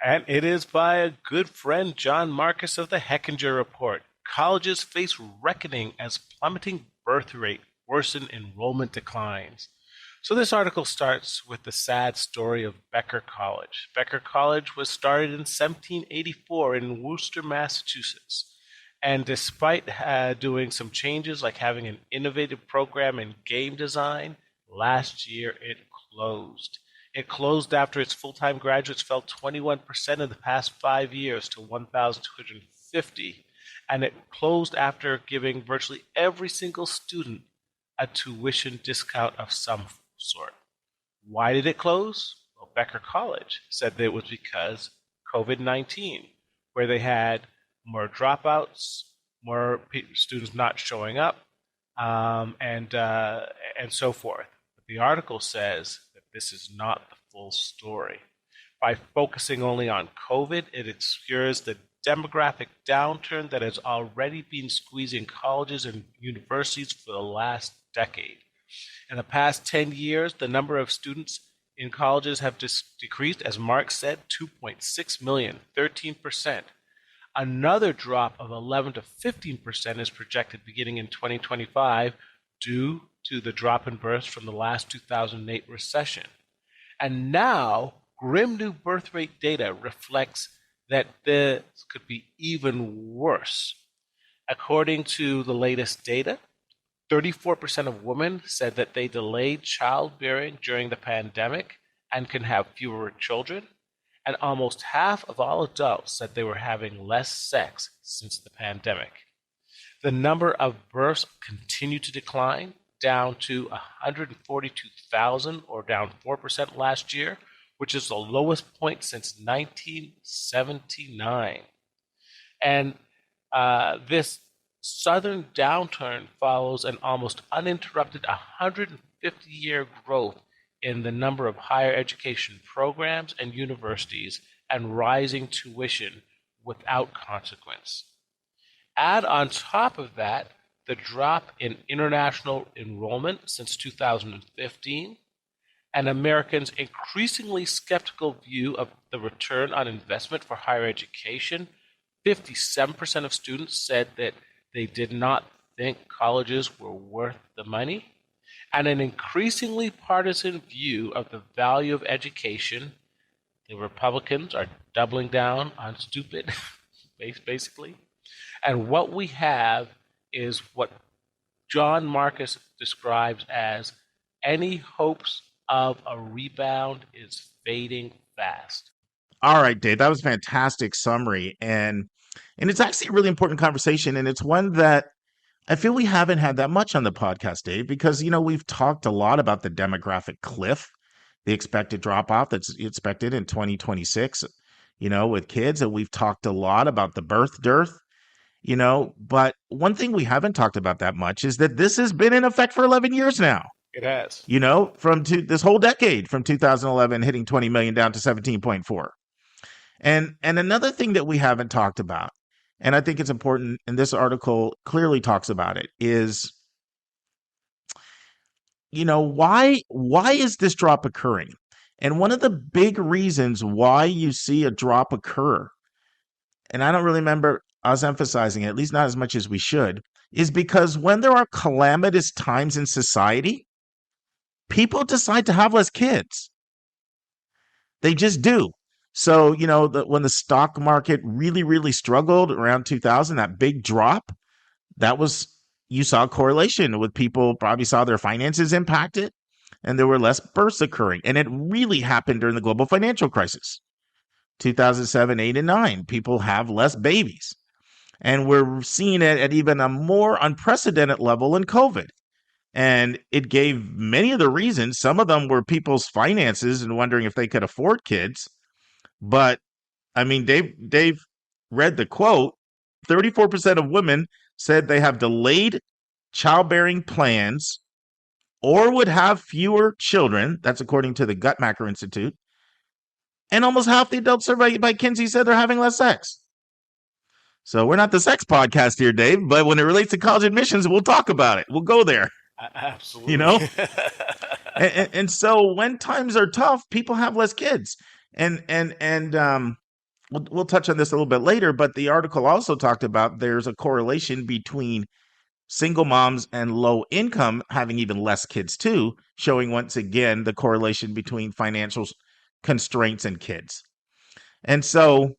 And it is by a good friend, John Marcus of the Hechinger Report. Colleges face reckoning as plummeting birth rate worsen enrollment declines. So this article starts with the sad story of Becker College. Becker College was started in 1784 in Worcester, Massachusetts. And despite doing some changes like having an innovative program in game design, last year it closed. It closed after its full-time graduates fell 21% in the past 5 years to 1,250, and it closed after giving virtually every single student a tuition discount of some sort. Why did it close? Well, Becker College said that it was because COVID-19, where they had more dropouts, more students not showing up, and so forth. But the article says that this is not the full story. By focusing only on COVID, it obscures the demographic downturn that has already been squeezing colleges and universities for the last decade. In the past 10 years, the number of students in colleges have decreased, as Mark said, 2.6 million, 13%. Another drop of 11 to 15% is projected beginning in 2025 due to the drop in births from the last 2008 recession. And now, grim new birth rate data reflects that this could be even worse. According to the latest data, 34% of women said that they delayed childbearing during the pandemic and can have fewer children, and almost half of all adults said they were having less sex since the pandemic. The number of births continued to decline, down to 142,000, or down 4% last year, which is the lowest point since 1979. And this Southern downturn follows an almost uninterrupted 150-year growth in the number of higher education programs and universities and rising tuition without consequence. Add on top of that the drop in international enrollment since 2015, and Americans' increasingly skeptical view of the return on investment for higher education. 57% of students said that they did not think colleges were worth the money, and an increasingly partisan view of the value of education. The Republicans are doubling down on stupid, basically. And what we have is what John Marcus describes as any hopes of a rebound is fading fast. All right, Dave, that was a fantastic summary. And it's actually a really important conversation. And it's one that I feel we haven't had that much on the podcast, Dave, because, we've talked a lot about the demographic cliff, the expected drop off that's expected in 2026, with kids. And we've talked a lot about the birth dearth, but one thing we haven't talked about that much is that this has been in effect for 11 years now. It has. This whole decade, from 2011 hitting 20 million down to 17.4. And another thing that we haven't talked about, and I think it's important, and this article clearly talks about it, is, why is this drop occurring? And one of the big reasons why you see a drop occur, and I don't really remember us emphasizing it, at least not as much as we should, is because when there are calamitous times in society, people decide to have less kids. They just do. So, when the stock market really, really struggled around 2000, that big drop, you saw a correlation with people probably saw their finances impacted and there were less births occurring. And it really happened during the global financial crisis, 2007, 8, and 9. People have less babies. And we're seeing it at even a more unprecedented level in COVID. And it gave many of the reasons. Some of them were people's finances and wondering if they could afford kids. But I mean, Dave read the quote. 34% of women said they have delayed childbearing plans or would have fewer children. That's according to the Guttmacher Institute. And almost half the adults surveyed by Kinsey said they're having less sex. So we're not the sex podcast here, Dave, but when it relates to college admissions, we'll talk about it. We'll go there. Absolutely. And so when times are tough, people have less kids. And we'll touch on this a little bit later, but the article also talked about there's a correlation between single moms and low income having even less kids too, showing once again the correlation between financial constraints and kids. And so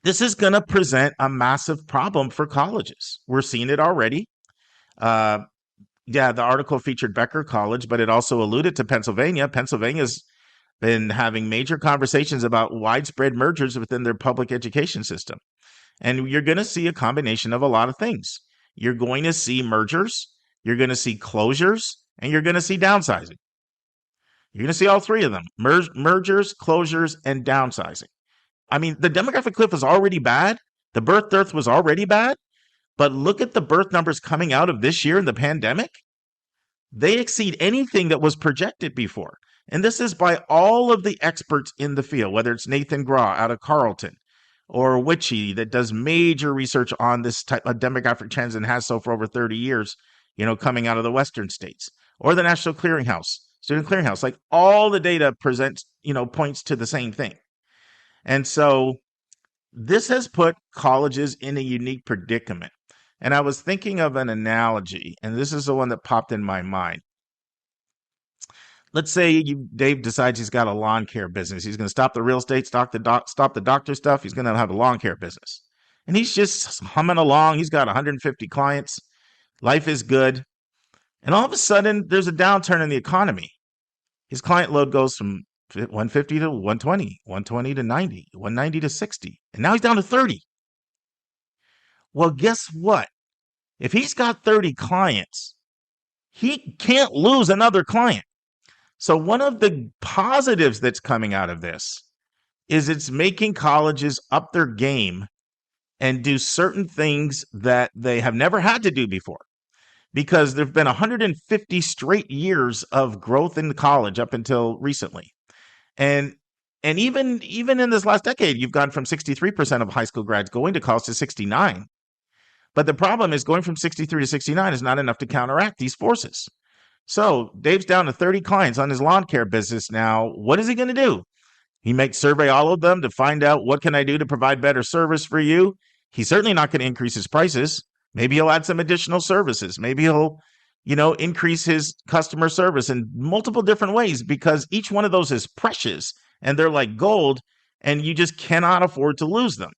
this is going to present a massive problem for colleges. We're seeing it already. Uh, yeah, the article featured Becker College, but it also alluded to Pennsylvania. Pennsylvania's been having major conversations about widespread mergers within their public education system. And you're going to see a combination of a lot of things. You're going to see mergers, you're going to see closures, and you're going to see downsizing. You're going to see all three of them: mergers, closures, and downsizing. I mean, the demographic cliff was already bad. The birth dearth was already bad. But look at the birth numbers coming out of this year in the pandemic. They exceed anything that was projected before. And this is by all of the experts in the field, whether it's Nathan Graw out of Carleton or Witchy that does major research on this type of demographic trends and has so for over 30 years, coming out of the Western states, or the National Clearinghouse, Student Clearinghouse. Like all the data presents, points to the same thing. And so this has put colleges in a unique predicament. And I was thinking of an analogy, and this is the one that popped in my mind. Let's say Dave decides he's got a lawn care business. He's going to stop the real estate, stop the doctor stuff. He's going to have a lawn care business. And he's just humming along. He's got 150 clients. Life is good. And all of a sudden, there's a downturn in the economy. His client load goes from 150 to 120, 120 to 90, 190 to 60. And now he's down to 30. Well, guess what? If he's got 30 clients, he can't lose another client. So one of the positives that's coming out of this is it's making colleges up their game and do certain things that they have never had to do before. Because there've been 150 straight years of growth in college up until recently. And even in this last decade, you've gone from 63% of high school grads going to college to 69. But the problem is going from 63 to 69 is not enough to counteract these forces. So Dave's down to 30 clients on his lawn care business now. What is he going to do? He might survey all of them to find out what can I do to provide better service for you. He's certainly not going to increase his prices. Maybe he'll add some additional services. Maybe he'll, increase his customer service in multiple different ways because each one of those is precious and they're like gold and you just cannot afford to lose them.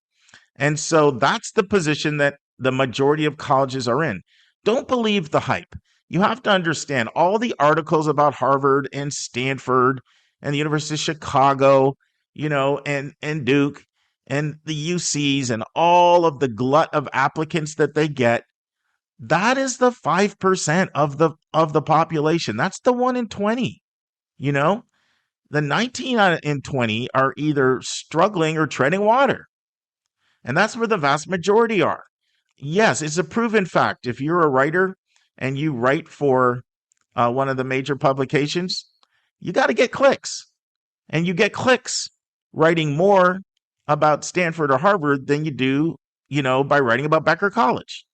And so that's the position that the majority of colleges are in. Don't believe the hype. You have to understand all the articles about Harvard and Stanford and the University of Chicago, and Duke and the UCs and all of the glut of applicants that they get. That is the 5% of the population. That's the 1 in 20. The 19 in 20 are either struggling or treading water. And that's where the vast majority are. Yes, it's a proven fact. If you're a writer and you write for one of the major publications, you got to get clicks. And you get clicks writing more about Stanford or Harvard than you do, by writing about Becker College.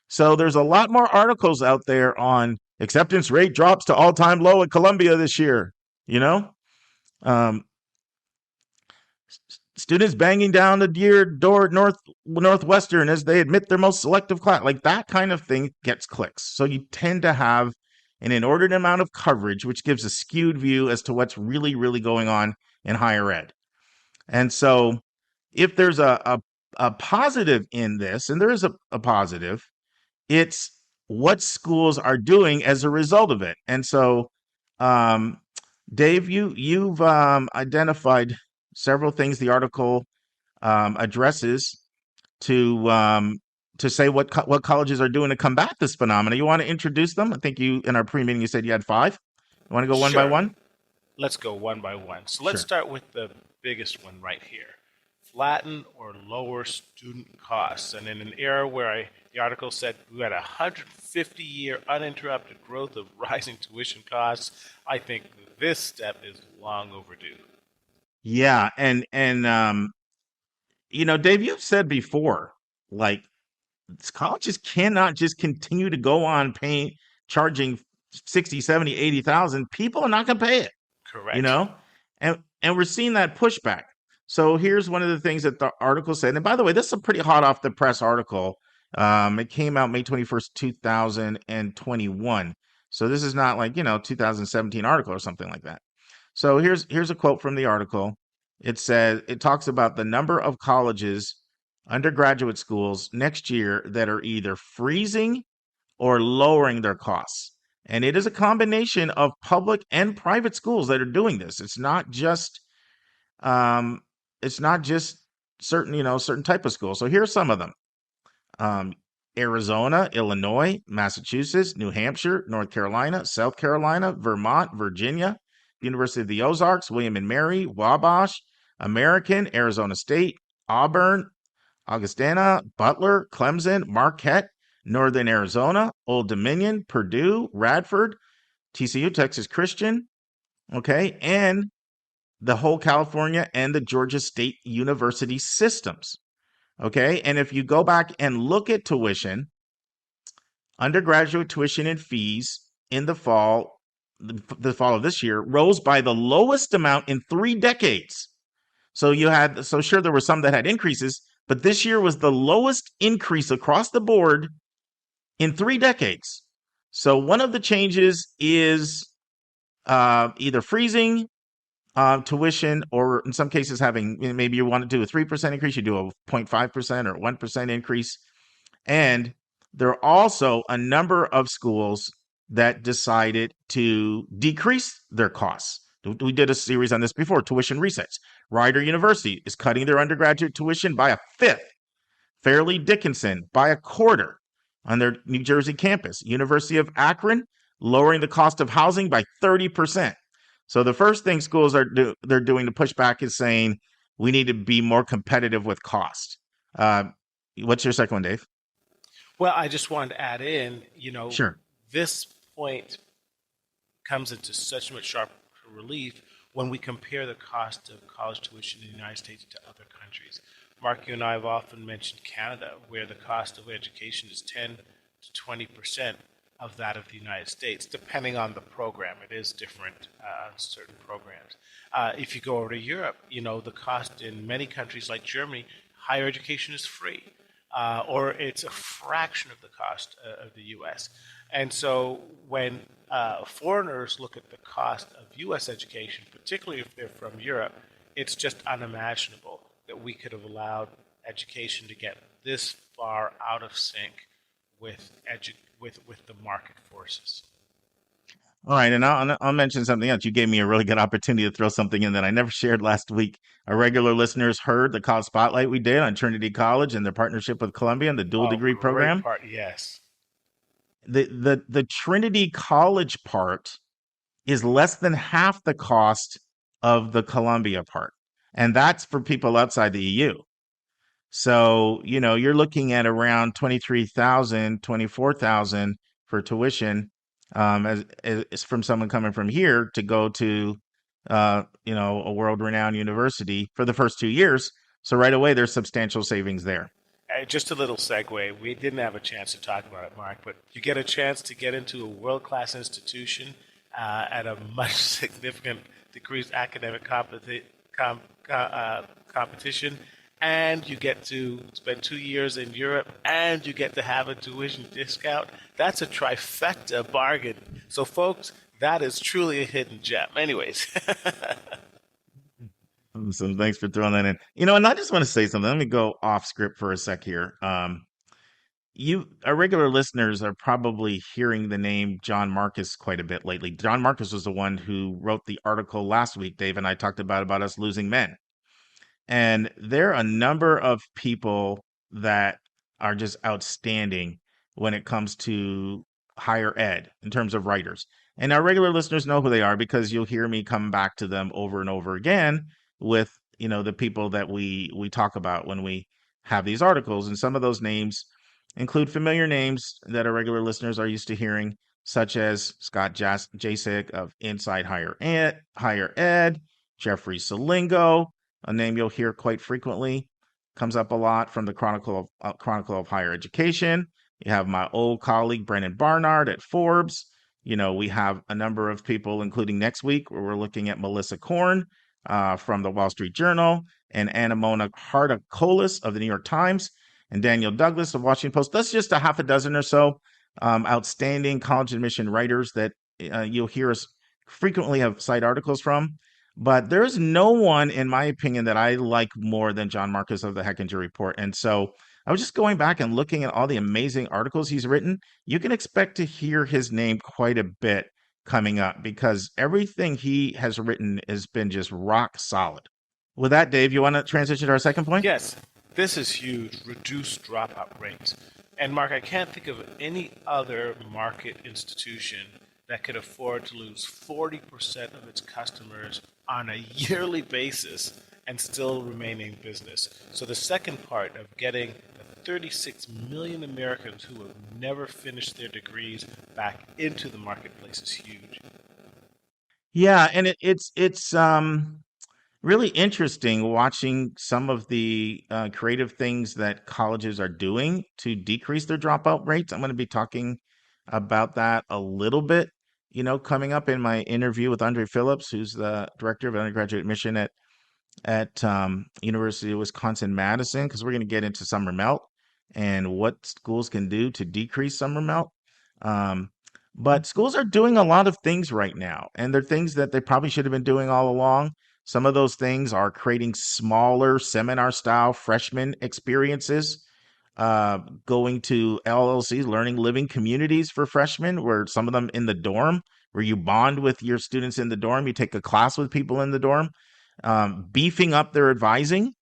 So there's a lot more articles out there on acceptance rate drops to all-time low at Columbia this year, um, students banging down the door Northwestern as they admit their most selective class. Like that kind of thing gets clicks. So you tend to have an inordinate amount of coverage, which gives a skewed view as to what's really, really going on in higher ed. And so if there's a positive in this, and there is a positive, it's what schools are doing as a result of it. And so, Dave, you've identified several things the article addresses to say what colleges are doing to combat this phenomenon. You want to introduce them? I think in our pre-meeting you said you had 5. You want to go one by one? Let's go one by one. So let's start with the biggest one right here. Flatten or lower student costs. And in an era where the article said we had 150-year uninterrupted growth of rising tuition costs, I think this step is long overdue. Yeah, and Dave, you've said before, like colleges cannot just continue to go on charging 60, 70, 80,000. People are not going to pay it. Correct. And we're seeing that pushback. So here's one of the things that the article said. And by the way, this is a pretty hot off the press article. It came out May 21st, 2021. So this is not like, 2017 article or something like that. So here's a quote from the article. It says it talks about the number of colleges, undergraduate schools next year that are either freezing or lowering their costs. And it is a combination of public and private schools that are doing this. Um, it's not just certain type of schools. So here's some of them. Um, Arizona, Illinois, Massachusetts, New Hampshire, North Carolina, South Carolina, Vermont, Virginia, University of the Ozarks, William and Mary, Wabash, American, Arizona State, Auburn, Augustana, Butler, Clemson, Marquette, Northern Arizona, Old Dominion, Purdue, Radford, TCU, Texas Christian, okay, and the whole California and the Georgia State University systems. Okay. And if you go back and look at tuition, undergraduate tuition and fees in the fall of this year rose by the lowest amount in 3 decades. So sure, there were some that had increases, but this year was the lowest increase across the board in 3 decades. So one of the changes is either freezing tuition, or in some cases having, maybe you want to do a 3% increase, you do a 0.5% or 1% increase. And there are also a number of schools that decided to decrease their costs. We did a series on this before, tuition resets. Rider University is cutting their undergraduate tuition by a fifth. Fairleigh Dickinson by a quarter on their New Jersey campus. University of Akron lowering the cost of housing by 30%. So the first thing schools they're doing to push back is saying we need to be more competitive with cost. Uh, what's your second one, Dave? Well, I just wanted to add in, Sure. this point comes into such much sharper relief when we compare the cost of college tuition in the United States to other countries. Mark, you and I have often mentioned Canada, where the cost of education is 10 to 20% of that of the United States, depending on the program. It is different on certain programs. If you go over to Europe, the cost in many countries like Germany, higher education is free, or it's a fraction of the cost of the U.S. And so when foreigners look at the cost of U.S. education, particularly if they're from Europe, it's just unimaginable that we could have allowed education to get this far out of sync with the market forces. All right, and I'll mention something else. You gave me a really good opportunity to throw something in that I never shared last week. Our regular listeners heard the college spotlight we did on Trinity College and their partnership with Columbia and the dual Oh, degree great program. part, yes. The Trinity College part is less than half the cost of the Columbia part, and that's for people outside the EU. So, you're looking at around 23,000, 24,000 for tuition, as from someone coming from here to go to, a world-renowned university for the first 2 years. So right away, there's substantial savings there. Just a little segue. We didn't have a chance to talk about it, Mark, but you get a chance to get into a world-class institution at a much significant decreased academic competition, and you get to spend 2 years in Europe, and you get to have a tuition discount. That's a trifecta bargain. So, folks, that is truly a hidden gem. Anyways, So thanks for throwing that in. And I just want to say something. Let me go off script for a sec here. Our regular listeners are probably hearing the name John Marcus quite a bit lately. John Marcus was the one who wrote the article last week. Dave and I talked about us losing men. And there are a number of people that are just outstanding when it comes to higher ed in terms of writers. And our regular listeners know who they are because you'll hear me come back to them over and over again with, the people that we talk about when we have these articles. And some of those names include familiar names that our regular listeners are used to hearing, such as Scott Jasek of Inside Higher Ed, Jeffrey Salingo, a name you'll hear quite frequently, comes up a lot from the Chronicle of Higher Education. You have my old colleague Brennan Barnard at Forbes. We have a number of people, including next week, where we're looking at Melissa Korn from the Wall Street Journal, and Anamona Hartacolis of the New York Times, and Daniel Douglas of Washington Post. That's just a half a dozen or so outstanding college admission writers that you'll hear us frequently have cite articles from. But there's no one, in my opinion, that I like more than John Marcus of the Hechinger Report. And so I was just going back and looking at all the amazing articles he's written. You can expect to hear his name quite a bit coming up because everything he has written has been just rock solid. With that, Dave, you want to transition to our second point? Yes, this is huge. Reduced dropout rates. And Mark, I can't think of any other market institution that could afford to lose 40% of its customers on a yearly basis and still remain in business. So the second part of getting the 36 million Americans who have never finished their degrees back into the marketplace is huge. Yeah, and it's really interesting watching some of the creative things that colleges are doing to decrease their dropout rates. I'm going to be talking about that a little bit, coming up in my interview with Andre Phillips, who's the director of undergraduate admission at University of Wisconsin-Madison, because we're going to get into summer melt and what schools can do to decrease summer melt. Um, but schools are doing a lot of things right now, and they're things that they probably should have been doing all along. Some of those things are creating smaller seminar-style freshman experiences, going to LLCs, learning living communities for freshmen, where some of them in the dorm, where you bond with your students in the dorm, you take a class with people in the dorm, beefing up their advising,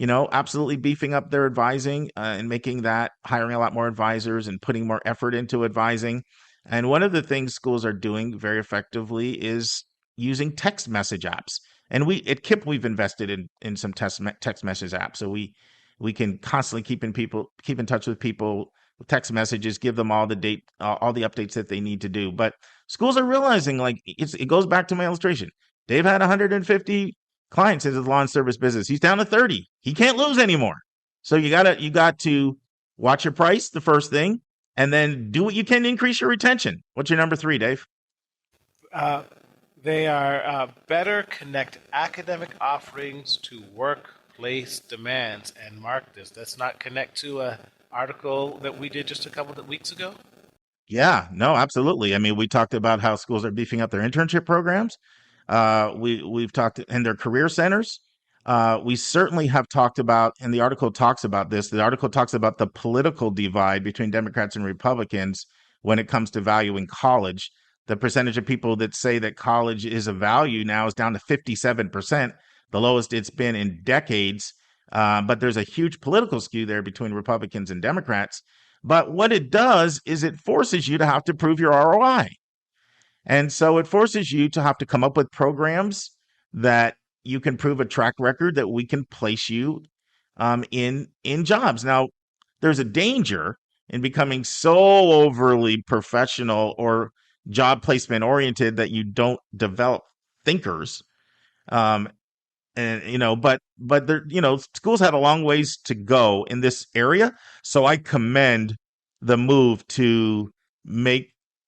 absolutely beefing up their advising and making that, hiring a lot more advisors and putting more effort into advising. And one of the things schools are doing very effectively is using text message apps. And we at KIPP, we've invested in some text message apps. So we can constantly keep in touch with people with text messages, give them all the updates that they need to do. But schools are realizing, like, it goes back to my illustration. Dave had 150 clients in his lawn service business. He's down to 30. He can't lose anymore. So you got to watch your price, the first thing, and then do what you can to increase your retention. What's your number 3, Dave? Uh, they are better connect academic offerings to workplace demands. And mark this, let's not connect to an article that we did just a couple of weeks ago. Yeah, no, absolutely. I mean, we talked about how schools are beefing up their internship programs. We've talked in their career centers. We certainly have talked about, and the article talks about this. The article talks about the political divide between Democrats and Republicans when it comes to valuing college. The percentage of people that say that college is a value now is down to 57%, the lowest it's been in decades. But there's a huge political skew there between Republicans and Democrats. But what it does is it forces you to have to prove your ROI. And so it forces you to have to come up with programs that you can prove a track record that we can place you in jobs. Now, there's a danger in becoming so overly professional or job placement oriented that you don't develop thinkers. Um, and but there, schools have a long ways to go in this area. So I commend the move to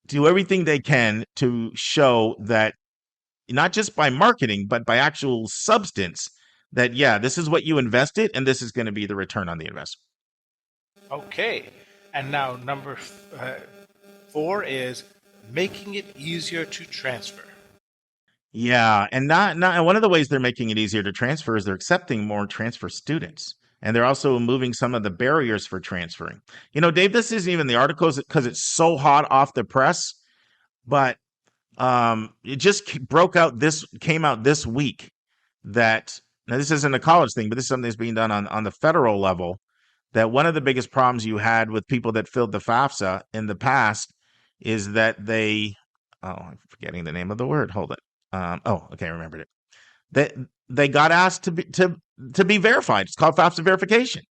do everything they can to show that, not just by marketing, but by actual substance, that, yeah, this is what you invested and this is going to be the return on the investment. Okay. And now number 4 is making it easier to transfer. Yeah, and not one of the ways they're making it easier to transfer is they're accepting more transfer students. And they're also removing some of the barriers for transferring. Dave, this isn't even the articles because it's so hot off the press, but it just came out this week that, now this isn't a college thing, but this is something that's being done on the federal level, that one of the biggest problems you had with people that filled the FAFSA in the past is that I'm forgetting the name of the word. Hold it. Okay, I remembered it. That they got asked to be verified. It's called FAFSA verification.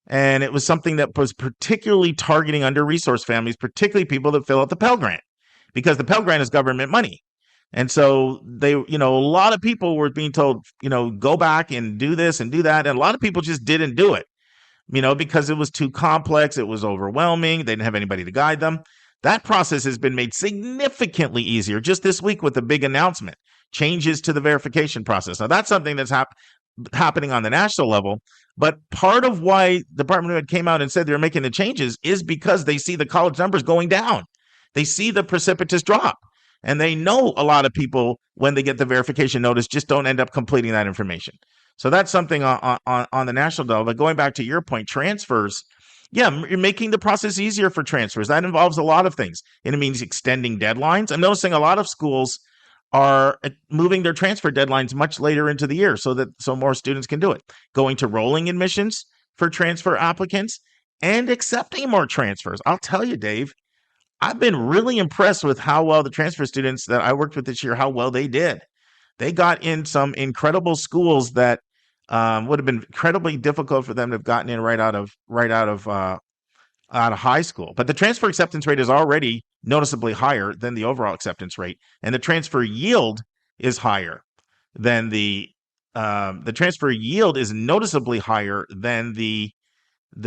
And it was something that was particularly targeting under-resourced families, particularly people that fill out the Pell Grant, because the Pell Grant is government money. And so a lot of people were being told, go back and do this and do that. And a lot of people just didn't do it, because it was too complex. It was overwhelming. They didn't have anybody to guide them. That process has been made significantly easier just this week with a big announcement. changes to the verification process. Now, that's something that's happening on the national level. But part of why the Department of Ed came out and said they're making the changes is because they see the college numbers going down. They see the precipitous drop. And they know a lot of people, when they get the verification notice, just don't end up completing that information. So that's something on the national level. But going back to your point, transfers, yeah, you're making the process easier for transfers. That involves a lot of things. And it means extending deadlines. I'm noticing a lot of schools are moving their transfer deadlines much later into the year so more students can do it. Going to rolling admissions for transfer applicants and accepting more transfers. I'll tell you, Dave, I've been really impressed with how well the transfer students that I worked with this year, how well they did. They got in some incredible schools that would have been incredibly difficult for them to have gotten in right out of high school. But the transfer acceptance rate is already noticeably higher than the overall acceptance rate, and the transfer yield is higher than the transfer yield is noticeably higher than the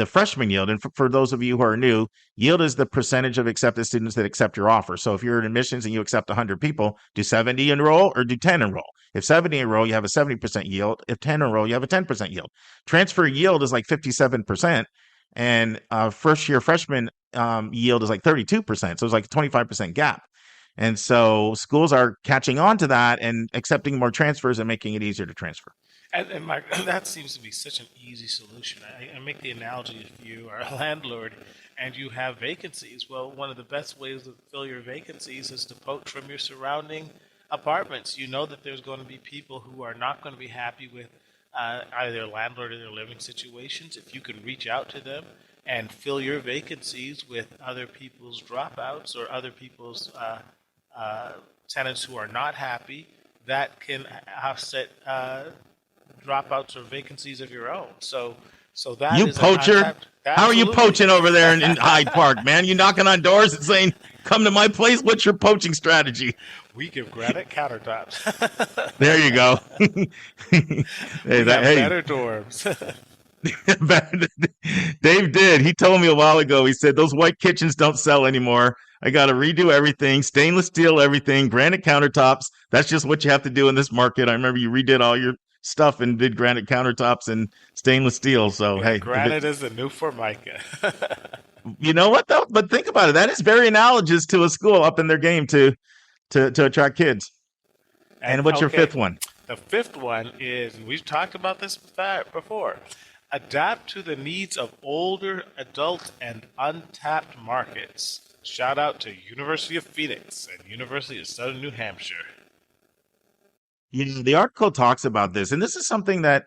freshman yield. And for those of you who are new, yield is the percentage of accepted students that accept your offer. So if you're in admissions and you accept 100 people, do 70 enroll or do 10 enroll? If 70 enroll, you have a 70% yield. If 10 enroll, you have a 10% yield. Transfer yield is like 57%, and first year freshman yield is like 32%. So it's like a 25% gap. And so schools are catching on to that and accepting more transfers and making it easier to transfer. And Mike, that seems to be such an easy solution. I make the analogy, if you are a landlord and you have vacancies, well, one of the best ways to fill your vacancies is to poach from your surrounding apartments. You know that there's going to be people who are not going to be happy with either their landlord or their living situations. If you can reach out to them and fill your vacancies with other people's dropouts or other people's tenants who are not happy, that can offset dropouts or vacancies of your own. So that you is poacher. How are you poaching over there in Hyde Park, man? You knocking on doors and saying, "Come to my place." What's your poaching strategy? We give granite countertops. There you go. Hey, better dorms. Dave did. He told me a while ago. He said those white kitchens don't sell anymore. I got to redo everything, stainless steel, everything, granite countertops. That's just what you have to do in this market. I remember you redid all your stuff and did granite countertops and stainless steel. So yeah, hey, granite is the new Formica. You know what though? But think about it. That is very analogous to a school up in their game to attract kids. And what's your fifth one? The fifth one is, and we've talked about this before, adapt to the needs of older adult and untapped markets. Shout out to University of Phoenix and University of Southern New Hampshire. Yeah, the article talks about this, and this is something that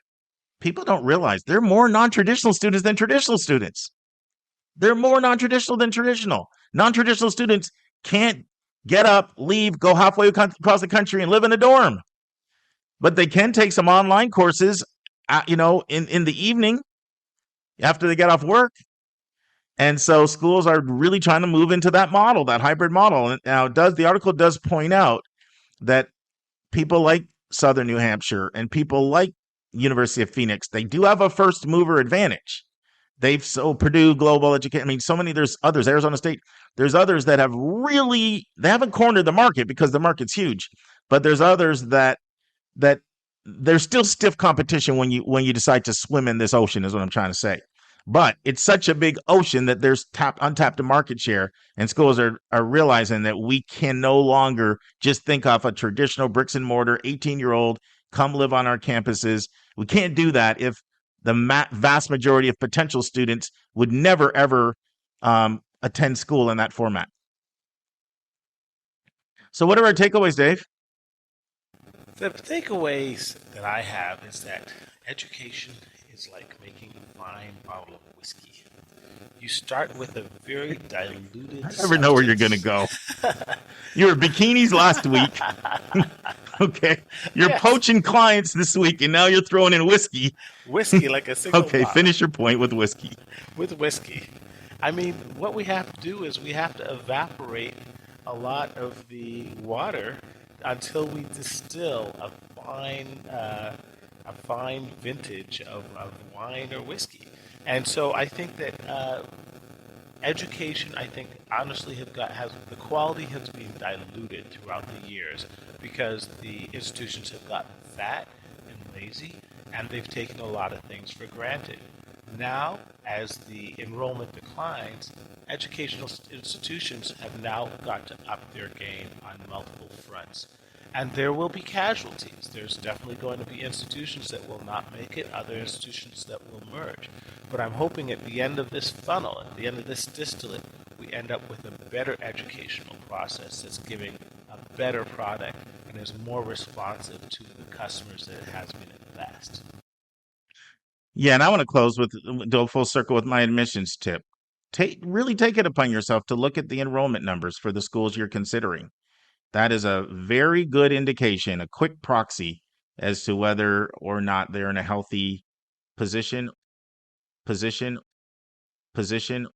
people don't realize. There are more non-traditional students than traditional students. They're more non-traditional than traditional. Non-traditional students can't get up, leave, go halfway across the country and live in a dorm. But they can take some online courses, in the evening after they get off work. And so schools are really trying to move into that model, that hybrid model. And now the article does point out that people like Southern New Hampshire and people like University of Phoenix, they do have a first mover advantage. Purdue Global Education. So many, there's others, Arizona State, there's others that they haven't cornered the market because the market's huge, but there's others that there's still stiff competition when you decide to swim in this ocean is what I'm trying to say. But it's such a big ocean that there's untapped market share, and schools are realizing that we can no longer just think off a traditional bricks and mortar 18-year-old come live on our campuses. We can't do that if the vast majority of potential students would never, ever attend school in that format. So what are our takeaways, Dave? The takeaways that I have is that education is like making a fine bottle of whiskey. You start with a very diluted. I never know where you're going to go. You were bikinis last week. Okay. You're poaching clients this week, and now you're throwing in whiskey. Whiskey like a single Okay, bottle. Finish your point with whiskey. With whiskey. I mean, what we have to do is we have to evaporate a lot of the water until we distill a fine vintage of wine or whiskey. And so I think that Education, I think, honestly, has the quality has been diluted throughout the years because the institutions have gotten fat and lazy, and they've taken a lot of things for granted. Now, as the enrollment declines, educational institutions have now got to up their game on multiple fronts. And there will be casualties. There's definitely going to be institutions that will not make it, other institutions that will merge. But I'm hoping at the end of this funnel, at the end of this distillate, we end up with a better educational process that's giving a better product and is more responsive to the customers that it has been in the past. Yeah, and I want to close with do a full circle with my admissions tip. Really take it upon yourself to look at the enrollment numbers for the schools you're considering. That is a very good indication, a quick proxy as to whether or not they're in a healthy position, position, position,